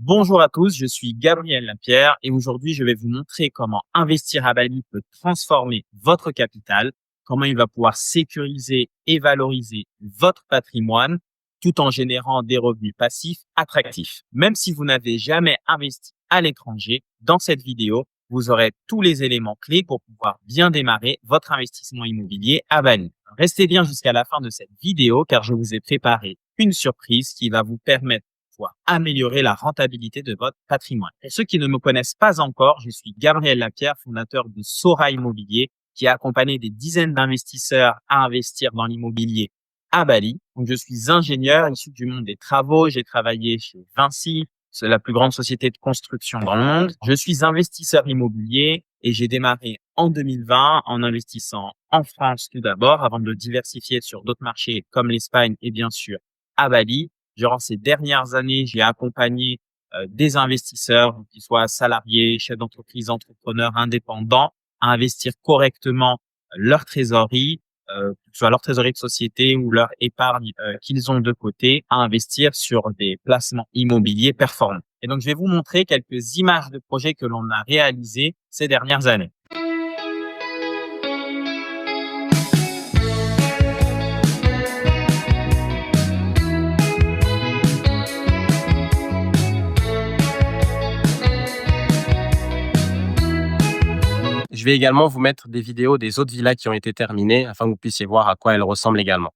Bonjour à tous, je suis Gabriel Lapierre et aujourd'hui je vais vous montrer comment investir à Bali peut transformer votre capital, comment il va pouvoir sécuriser et valoriser votre patrimoine tout en générant des revenus passifs attractifs. Même si vous n'avez jamais investi à l'étranger, dans cette vidéo, vous aurez tous les éléments clés pour pouvoir bien démarrer votre investissement immobilier à Bali. Restez bien jusqu'à la fin de cette vidéo car je vous ai préparé une surprise qui va vous permettre pouvoir améliorer la rentabilité de votre patrimoine. Pour ceux qui ne me connaissent pas encore, je suis Gabriel Lapierre, fondateur de Sora Immobilier, qui a accompagné des dizaines d'investisseurs à investir dans l'immobilier à Bali. Donc, je suis ingénieur issu du monde des travaux. J'ai travaillé chez Vinci, c'est la plus grande société de construction dans le monde. Je suis investisseur immobilier et j'ai démarré en 2020 en investissant en France tout d'abord avant de le diversifier sur d'autres marchés comme l'Espagne et bien sûr à Bali. Durant ces dernières années, j'ai accompagné des investisseurs, qu'ils soient salariés, chefs d'entreprise, entrepreneurs, indépendants, à investir correctement leur trésorerie, que ce soit leur trésorerie de société ou leur épargne qu'ils ont de côté, à investir sur des placements immobiliers performants. Et donc, je vais vous montrer quelques images de projets que l'on a réalisés ces dernières années. Je vais également vous mettre des vidéos des autres villas qui ont été terminées afin que vous puissiez voir à quoi elles ressemblent également.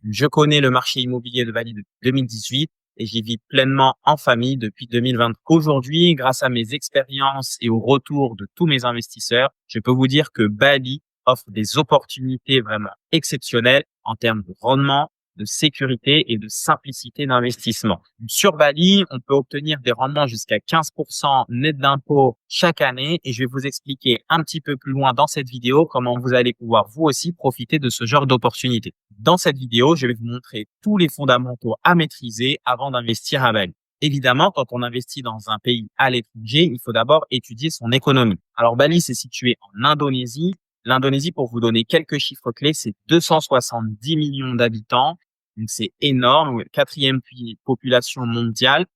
Je connais le marché immobilier de Bali depuis 2018 et j'y vis pleinement en famille depuis 2020. Aujourd'hui, grâce à mes expériences et au retour de tous mes investisseurs, je peux vous dire que Bali offre des opportunités vraiment exceptionnelles en termes de rendement, de sécurité et de simplicité d'investissement. Sur Bali, on peut obtenir des rendements jusqu'à 15% net d'impôts chaque année et je vais vous expliquer un petit peu plus loin dans cette vidéo comment vous allez pouvoir vous aussi profiter de ce genre d'opportunités. Dans cette vidéo, je vais vous montrer tous les fondamentaux à maîtriser avant d'investir à Bali. Évidemment, quand on investit dans un pays à l'étranger, il faut d'abord étudier son économie. Alors, Bali, c'est situé en Indonésie. L'Indonésie, pour vous donner quelques chiffres clés, c'est 270 millions d'habitants. Donc, c'est énorme. Quatrième population mondiale.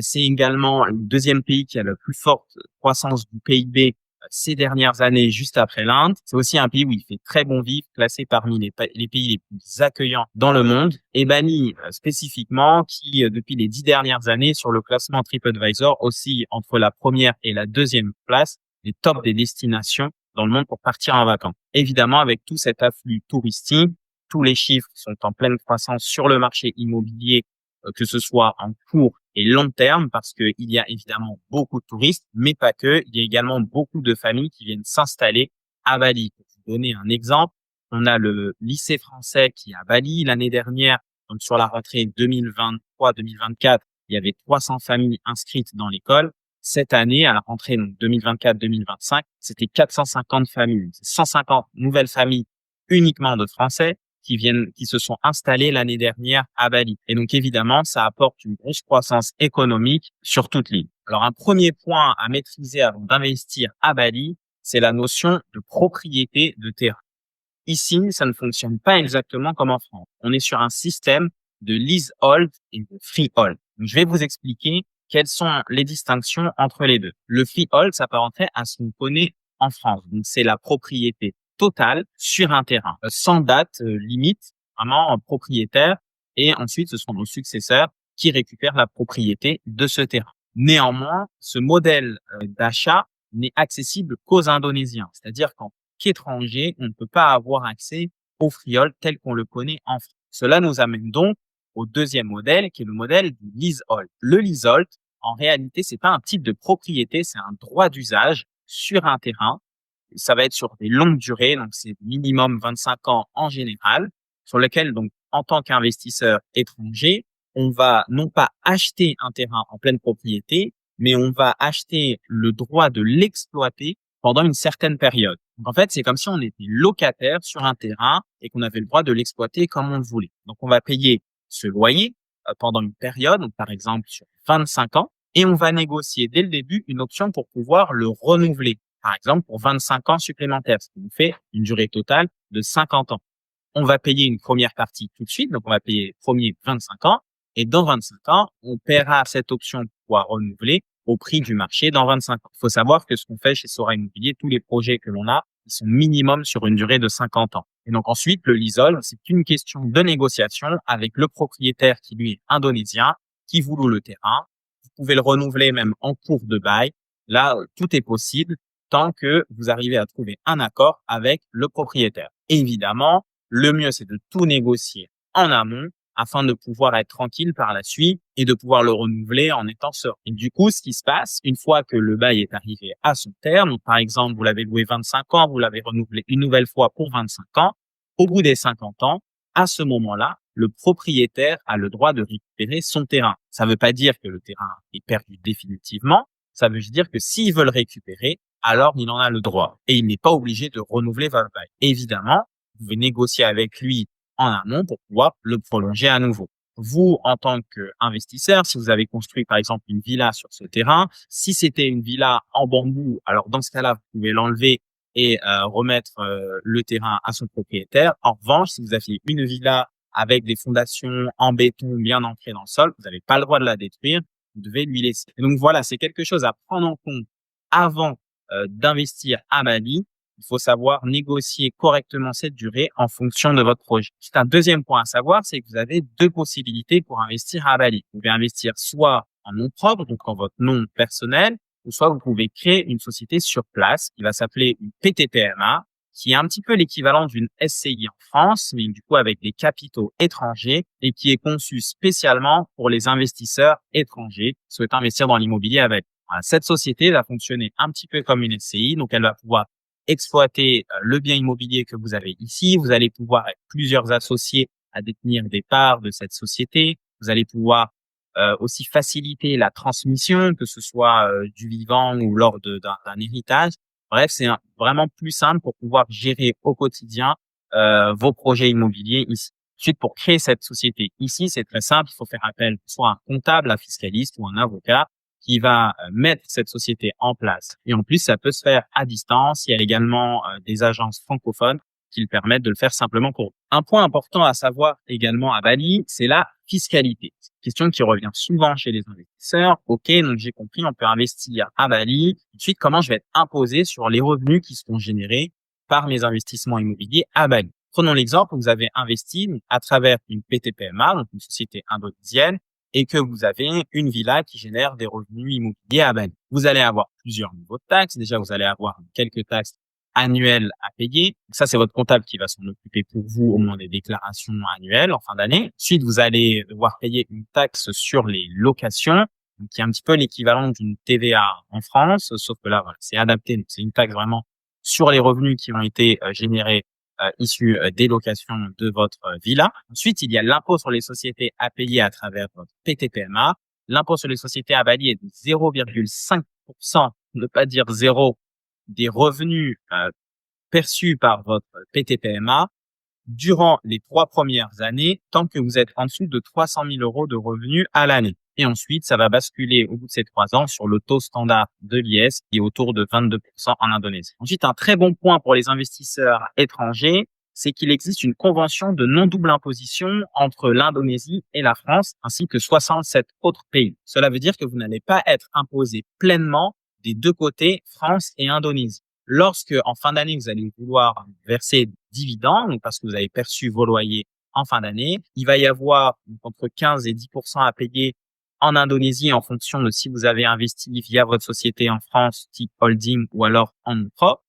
C'est également le deuxième pays qui a la plus forte croissance du PIB ces dernières années, juste après l'Inde. C'est aussi un pays où il fait très bon vivre, classé parmi les pays les plus accueillants dans le monde. Et Bali, spécifiquement, qui, depuis les 10 dernières années, sur le classement TripAdvisor, aussi entre la première et la deuxième place, les tops des destinations dans le monde pour partir en vacances. Évidemment, avec tout cet afflux touristique, tous les chiffres sont en pleine croissance sur le marché immobilier, que ce soit en court et long terme, parce qu'il y a évidemment beaucoup de touristes, mais pas que. Il y a également beaucoup de familles qui viennent s'installer à Bali. Pour vous donner un exemple, on a le lycée français qui est à Bali l'année dernière. Donc, sur la rentrée 2023-2024, il y avait 300 familles inscrites dans l'école. Cette année, à la rentrée 2024-2025, c'était 450 familles. C'est 150 nouvelles familles uniquement de Français qui se sont installés l'année dernière à Bali. Et donc, évidemment, ça apporte une grosse croissance économique sur toute l'île. Alors, un premier point à maîtriser avant d'investir à Bali, c'est la notion de propriété de terrain. Ici, ça ne fonctionne pas exactement comme en France. On est sur un système de leasehold et de freehold. Donc, je vais vous expliquer quelles sont les distinctions entre les deux. Le freehold s'apparentait à ce qu'on connaît en France. Donc, c'est la propriété totale sur un terrain, sans date limite, vraiment propriétaire. Et ensuite, ce sont nos successeurs qui récupèrent la propriété de ce terrain. Néanmoins, ce modèle d'achat n'est accessible qu'aux Indonésiens. C'est-à-dire qu'étranger, on ne peut pas avoir accès au freehold tel qu'on le connaît en France. Cela nous amène donc au deuxième modèle, qui est le modèle du leasehold. Le leasehold, en réalité, c'est pas un type de propriété, c'est un droit d'usage sur un terrain. Ça va être sur des longues durées, donc c'est minimum 25 ans en général, sur lequel, donc, en tant qu'investisseur étranger, on va non pas acheter un terrain en pleine propriété, mais on va acheter le droit de l'exploiter pendant une certaine période. Donc, en fait, c'est comme si on était locataire sur un terrain et qu'on avait le droit de l'exploiter comme on le voulait. Donc, on va payer ce loyer pendant une période, donc par exemple sur 25 ans, et on va négocier dès le début une option pour pouvoir le renouveler, par exemple pour 25 ans supplémentaires, ce qui nous fait une durée totale de 50 ans. On va payer une première partie tout de suite, donc on va payer les premiers 25 ans, et dans 25 ans, on paiera cette option pour pouvoir renouveler au prix du marché dans 25 ans. Il faut savoir que ce qu'on fait chez Sora Immobilier, tous les projets que l'on a, ils sont minimum sur une durée de 50 ans. Et donc ensuite, le leasehold, c'est une question de négociation avec le propriétaire qui lui est indonésien, qui vous loue le terrain. Vous pouvez le renouveler même en cours de bail. Là, tout est possible tant que vous arrivez à trouver un accord avec le propriétaire. Évidemment, le mieux, c'est de tout négocier en amont afin de pouvoir être tranquille par la suite et de pouvoir le renouveler en étant serein. Et du coup, ce qui se passe, une fois que le bail est arrivé à son terme, donc par exemple, vous l'avez loué 25 ans, vous l'avez renouvelé une nouvelle fois pour 25 ans, au bout des 50 ans, à ce moment-là, le propriétaire a le droit de récupérer son terrain. Ça ne veut pas dire que le terrain est perdu définitivement, ça veut juste dire que s'il veut le récupérer, alors il en a le droit et il n'est pas obligé de renouveler votre bail. Évidemment, vous pouvez négocier avec lui en amont pour pouvoir le prolonger à nouveau. Vous, en tant qu'investisseur, si vous avez construit par exemple une villa sur ce terrain, si c'était une villa en bambou, alors dans ce cas-là, vous pouvez l'enlever et remettre le terrain à son propriétaire. En revanche, si vous aviez une villa avec des fondations en béton bien ancrées dans le sol, vous n'avez pas le droit de la détruire, vous devez lui laisser. Et donc voilà, c'est quelque chose à prendre en compte avant d'investir à Bali. Il faut savoir négocier correctement cette durée en fonction de votre projet. C'est un deuxième point à savoir, c'est que vous avez deux possibilités pour investir à Bali. Vous pouvez investir soit en nom propre, donc en votre nom personnel, ou soit vous pouvez créer une société sur place qui va s'appeler une PTPMA, qui est un petit peu l'équivalent d'une SCI en France, mais du coup avec des capitaux étrangers et qui est conçue spécialement pour les investisseurs étrangers souhaitant investir dans l'immobilier à Bali. Voilà, cette société va fonctionner un petit peu comme une SCI, donc elle va pouvoir exploiter le bien immobilier que vous avez ici. Vous allez pouvoir être plusieurs associés à détenir des parts de cette société. Vous allez pouvoir aussi faciliter la transmission, que ce soit du vivant ou lors d'un héritage. Bref, c'est vraiment plus simple pour pouvoir gérer au quotidien vos projets immobiliers ici. Ensuite, pour créer cette société ici, c'est très simple. Il faut faire appel soit à un comptable, un fiscaliste ou un avocat qui va mettre cette société en place. Et en plus, ça peut se faire à distance. Il y a également des agences francophones qui le permettent de le faire simplement pour vous. Un point important à savoir également à Bali, c'est la fiscalité. C'est une question qui revient souvent chez les investisseurs. OK, donc j'ai compris, on peut investir à Bali. Ensuite, comment je vais être imposé sur les revenus qui seront générés par mes investissements immobiliers à Bali? Prenons l'exemple où vous avez investi à travers une PTPMA, donc une société indonésienne, et que vous avez une villa qui génère des revenus immobiliers à Bali. Vous allez avoir plusieurs niveaux de taxes. Déjà, vous allez avoir quelques taxes annuelles à payer. Ça, c'est votre comptable qui va s'en occuper pour vous au moment des déclarations annuelles en fin d'année. Ensuite, vous allez devoir payer une taxe sur les locations, qui est un petit peu l'équivalent d'une TVA en France, sauf que là, voilà, c'est adapté. Donc, c'est une taxe vraiment sur les revenus qui ont été générés issus des locations de votre villa. Ensuite, il y a l'impôt sur les sociétés à payer à travers votre PTPMA. L'impôt sur les sociétés à Bali est de 0,5%, ne pas dire zéro, des revenus perçus par votre PTPMA durant les 3 premières années, tant que vous êtes en dessous de 300 000 € de revenus à l'année. Et ensuite, ça va basculer au bout de ces 3 ans sur le taux standard de l'IS qui est autour de 22% en Indonésie. Ensuite, un très bon point pour les investisseurs étrangers, c'est qu'il existe une convention de non-double imposition entre l'Indonésie et la France, ainsi que 67 autres pays. Cela veut dire que vous n'allez pas être imposé pleinement des deux côtés, France et Indonésie. Lorsque, en fin d'année, vous allez vouloir verser des dividendes, parce que vous avez perçu vos loyers en fin d'année, il va y avoir entre 15 et 10% à payer en Indonésie en fonction de si vous avez investi via votre société en France, type holding ou alors en nom propre.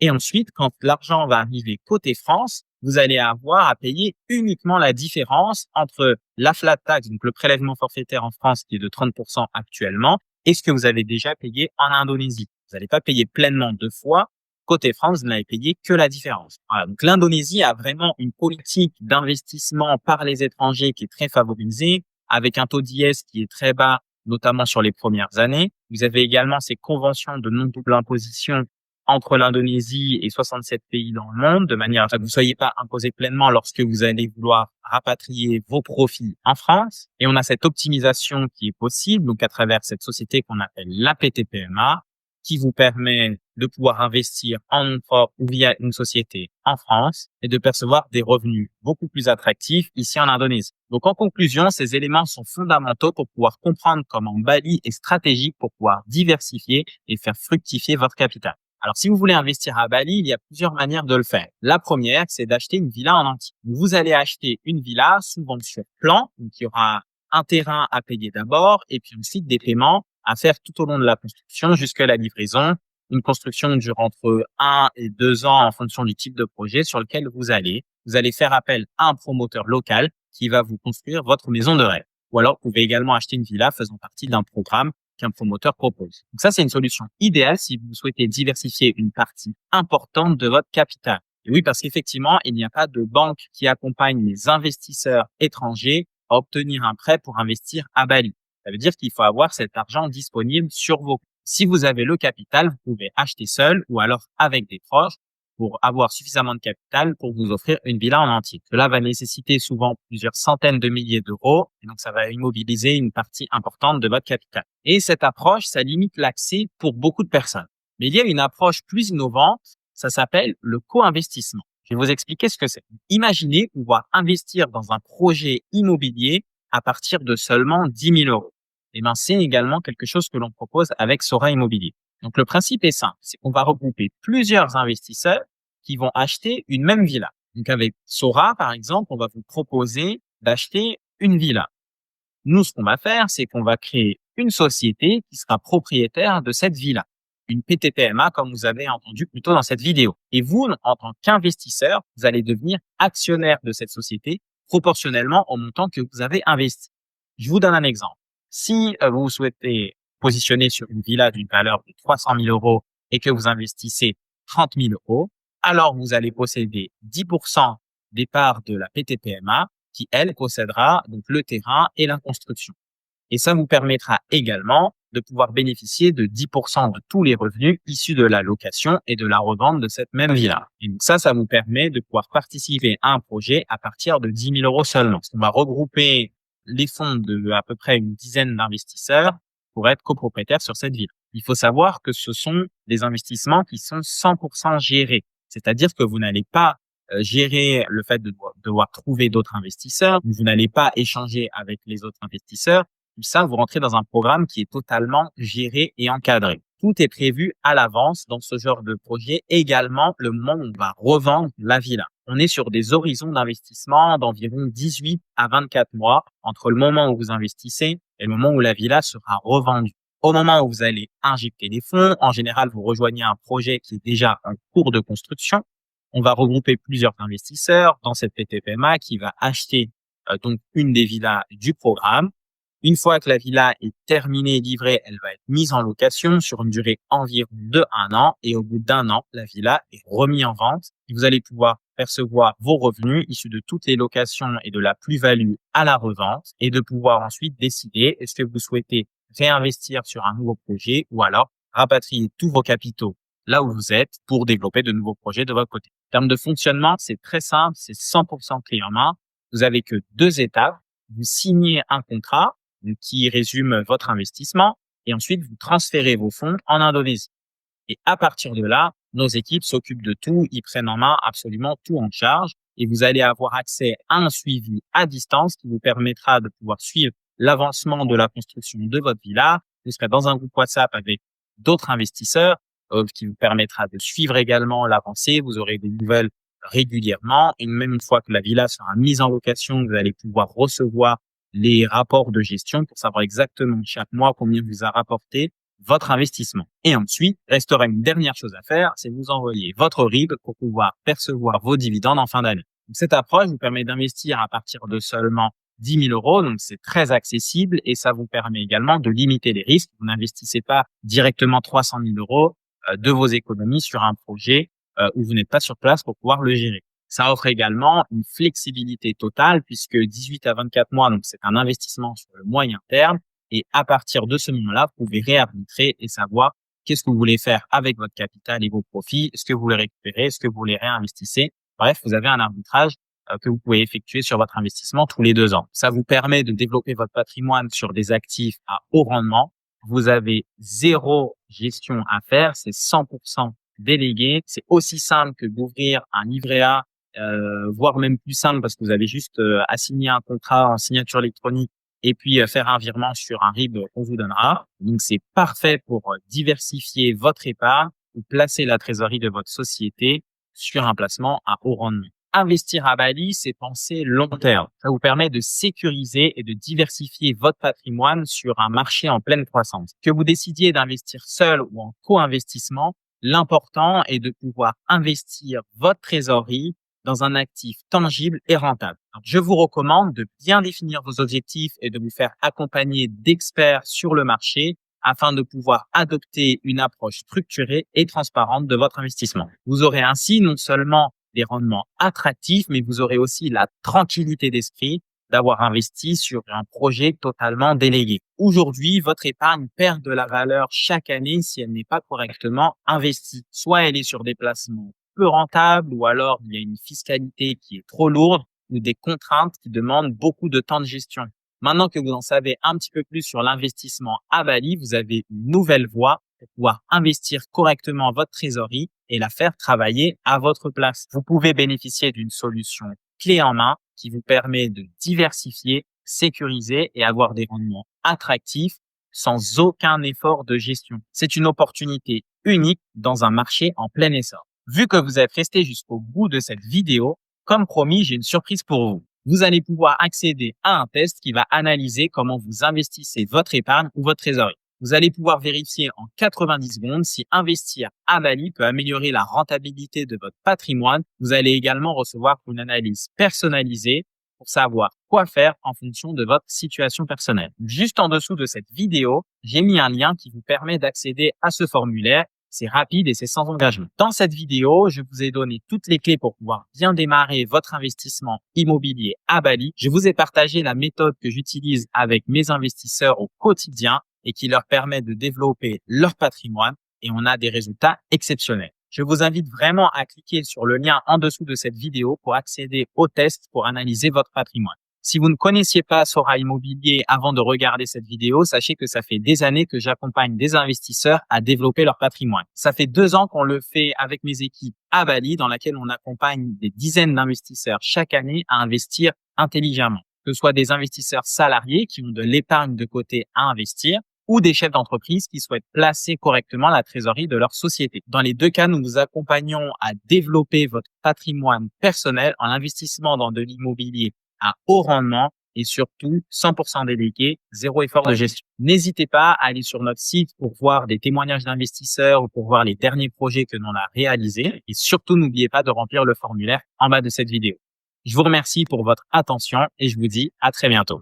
Et ensuite, quand l'argent va arriver côté France, vous allez avoir à payer uniquement la différence entre la flat tax, donc le prélèvement forfaitaire en France qui est de 30% actuellement, et ce que vous avez déjà payé en Indonésie. Vous n'allez pas payer pleinement 2 fois. Côté France, vous n'allez payer que la différence. Voilà. Donc, l'Indonésie a vraiment une politique d'investissement par les étrangers qui est très favorisée, avec un taux d'IS qui est très bas, notamment sur les premières années. Vous avez également ces conventions de non-double imposition entre l'Indonésie et 67 pays dans le monde, de manière à ce que vous ne soyez pas imposé pleinement lorsque vous allez vouloir rapatrier vos profits en France. Et on a cette optimisation qui est possible, donc à travers cette société qu'on appelle la PTPMA, qui vous permet de pouvoir investir en nom propre ou via une société en France et de percevoir des revenus beaucoup plus attractifs ici en Indonésie. Donc, en conclusion, ces éléments sont fondamentaux pour pouvoir comprendre comment Bali est stratégique pour pouvoir diversifier et faire fructifier votre capital. Alors, si vous voulez investir à Bali, il y a plusieurs manières de le faire. La première, c'est d'acheter une villa en entier. Vous allez acheter une villa souvent sur plan, donc il y aura un terrain à payer d'abord et puis ensuite des paiements à faire tout au long de la construction jusqu'à la livraison. Une construction dure entre 1 et 2 ans en fonction du type de projet sur lequel vous allez. Vous allez faire appel à un promoteur local qui va vous construire votre maison de rêve. Ou alors, vous pouvez également acheter une villa faisant partie d'un programme qu'un promoteur propose. Donc ça, c'est une solution idéale si vous souhaitez diversifier une partie importante de votre capital. Et oui, parce qu'effectivement, il n'y a pas de banque qui accompagne les investisseurs étrangers à obtenir un prêt pour investir à Bali. Ça veut dire qu'il faut avoir cet argent disponible sur vos comptes. Si vous avez le capital, vous pouvez acheter seul ou alors avec des proches pour avoir suffisamment de capital pour vous offrir une villa en entier. Cela va nécessiter souvent plusieurs centaines de milliers d'euros et donc ça va immobiliser une partie importante de votre capital. Et cette approche, ça limite l'accès pour beaucoup de personnes. Mais il y a une approche plus innovante, ça s'appelle le co-investissement. Je vais vous expliquer ce que c'est. Imaginez pouvoir investir dans un projet immobilier à partir de seulement 10 000 euros. Et ben, c'est également quelque chose que l'on propose avec Sora Immobilier. Donc, le principe est simple. C'est qu'on va regrouper plusieurs investisseurs qui vont acheter une même villa. Donc, avec Sora, par exemple, on va vous proposer d'acheter une villa. Nous, ce qu'on va faire, c'est qu'on va créer une société qui sera propriétaire de cette villa. Une PTPMA, comme vous avez entendu plus tôt dans cette vidéo. Et vous, en tant qu'investisseur, vous allez devenir actionnaire de cette société proportionnellement au montant que vous avez investi. Je vous donne un exemple. Si vous souhaitez positionner sur une villa d'une valeur de 300 000 euros et que vous investissez 30 000 euros, alors vous allez posséder 10% des parts de la PTPMA qui, elle, possédera donc le terrain et la construction. Et ça vous permettra également de pouvoir bénéficier de 10% de tous les revenus issus de la location et de la revente de cette même villa. Et donc ça vous permet de pouvoir participer à un projet à partir de 10 000 euros seulement. On va regrouper les fonds de à peu près une dizaine d'investisseurs pour être copropriétaires sur cette villa. Il faut savoir que ce sont des investissements qui sont 100% gérés. C'est-à-dire que vous n'allez pas gérer le fait de devoir trouver d'autres investisseurs, vous n'allez pas échanger avec les autres investisseurs. Tout ça, vous rentrez dans un programme qui est totalement géré et encadré. Tout est prévu à l'avance dans ce genre de projet. Également, le moment où on va revendre la villa. On est sur des horizons d'investissement d'environ 18 à 24 mois entre le moment où vous investissez et le moment où la villa sera revendue. Au moment où vous allez injecter les fonds, en général, vous rejoignez un projet qui est déjà en cours de construction. On va regrouper plusieurs investisseurs dans cette PTPMA qui va acheter donc une des villas du programme. Une fois que la villa est terminée et livrée, elle va être mise en location sur une durée environ de 1 an. Et au bout d'1 an, la villa est remise en vente. Et vous allez pouvoir percevoir vos revenus issus de toutes les locations et de la plus-value à la revente et de pouvoir ensuite décider est-ce que vous souhaitez réinvestir sur un nouveau projet ou alors rapatrier tous vos capitaux là où vous êtes pour développer de nouveaux projets de votre côté. En termes de fonctionnement, c'est très simple, c'est 100% clé en main. Vous avez que 2 étapes. Vous signez un contrat qui résume votre investissement et ensuite vous transférez vos fonds en Indonésie. Et à partir de là, nos équipes s'occupent de tout, ils prennent en main absolument tout en charge et vous allez avoir accès à un suivi à distance qui vous permettra de pouvoir suivre l'avancement de la construction de votre villa. Vous serez dans un groupe WhatsApp avec d'autres investisseurs qui vous permettra de suivre également l'avancée. Vous aurez des nouvelles régulièrement et même une fois que la villa sera mise en location, vous allez pouvoir recevoir les rapports de gestion pour savoir exactement chaque mois combien vous a rapporté votre investissement. Et ensuite, restera une dernière chose à faire, c'est vous envoyer votre RIB pour pouvoir percevoir vos dividendes en fin d'année. Donc, cette approche vous permet d'investir à partir de seulement 10 000 euros, donc c'est très accessible et ça vous permet également de limiter les risques. Vous n'investissez pas directement 300 000 euros de vos économies sur un projet où vous n'êtes pas sur place pour pouvoir le gérer. Ça offre également une flexibilité totale puisque 18 à 24 mois, donc c'est un investissement sur le moyen terme. Et à partir de ce moment-là, vous pouvez réarbitrer et savoir Qu'est-ce que vous voulez faire avec votre capital et vos profits? Est-ce que vous les récupérez? Est-ce que vous les réinvestissez? Bref, vous avez un arbitrage que vous pouvez effectuer sur votre investissement tous les 2 ans. Ça vous permet de développer votre patrimoine sur des actifs à haut rendement. Vous avez 0 gestion à faire, c'est 100% délégué. C'est aussi simple que d'ouvrir un livret A, voire même plus simple parce que vous avez juste à signer un contrat en signature électronique et puis faire un virement sur un RIB qu'on vous donnera. Donc, c'est parfait pour diversifier votre épargne ou placer la trésorerie de votre société sur un placement à haut rendement. Investir à Bali, c'est penser long terme. Ça vous permet de sécuriser et de diversifier votre patrimoine sur un marché en pleine croissance. Que vous décidiez d'investir seul ou en co-investissement, l'important est de pouvoir investir votre trésorerie dans un actif tangible et rentable. Alors, je vous recommande de bien définir vos objectifs et de vous faire accompagner d'experts sur le marché afin de pouvoir adopter une approche structurée et transparente de votre investissement. Vous aurez ainsi non seulement des rendements attractifs, mais vous aurez aussi la tranquillité d'esprit d'avoir investi sur un projet totalement délégué. Aujourd'hui, votre épargne perd de la valeur chaque année si elle n'est pas correctement investie. Soit elle est sur des placements peu rentables, ou alors il y a une fiscalité qui est trop lourde ou des contraintes qui demandent beaucoup de temps de gestion. Maintenant que vous en savez un petit peu plus sur l'investissement à Bali, vous avez une nouvelle voie pour pouvoir investir correctement votre trésorerie et la faire travailler à votre place. Vous pouvez bénéficier d'une solution clé en main qui vous permet de diversifier, sécuriser et avoir des rendements attractifs sans aucun effort de gestion. C'est une opportunité unique dans un marché en plein essor. Vu que vous êtes resté jusqu'au bout de cette vidéo, comme promis, j'ai une surprise pour vous. Vous allez pouvoir accéder à un test qui va analyser comment vous investissez votre épargne ou votre trésorerie. Vous allez pouvoir vérifier en 90 secondes si investir à Bali peut améliorer la rentabilité de votre patrimoine. Vous allez également recevoir une analyse personnalisée pour savoir quoi faire en fonction de votre situation personnelle. Juste en dessous de cette vidéo, j'ai mis un lien qui vous permet d'accéder à ce formulaire. C'est rapide et c'est sans engagement. Dans cette vidéo, je vous ai donné toutes les clés pour pouvoir bien démarrer votre investissement immobilier à Bali. Je vous ai partagé la méthode que j'utilise avec mes investisseurs au quotidien et qui leur permet de développer leur patrimoine et on a des résultats exceptionnels. Je vous invite vraiment à cliquer sur le lien en dessous de cette vidéo pour accéder au test pour analyser votre patrimoine. Si vous ne connaissiez pas Sora Immobilier avant de regarder cette vidéo, sachez que ça fait des années que j'accompagne des investisseurs à développer leur patrimoine. Ça fait 2 ans qu'on le fait avec mes équipes à Bali, dans laquelle on accompagne des dizaines d'investisseurs chaque année à investir intelligemment. Que ce soit des investisseurs salariés qui ont de l'épargne de côté à investir, ou des chefs d'entreprise qui souhaitent placer correctement la trésorerie de leur société. Dans les 2 cas, nous vous accompagnons à développer votre patrimoine personnel en investissement dans de l'immobilier à haut rendement et surtout 100% délégué, 0 effort de gestion. N'hésitez pas à aller sur notre site pour voir des témoignages d'investisseurs ou pour voir les derniers projets que l'on a réalisés. Et surtout, n'oubliez pas de remplir le formulaire en bas de cette vidéo. Je vous remercie pour votre attention et je vous dis à très bientôt.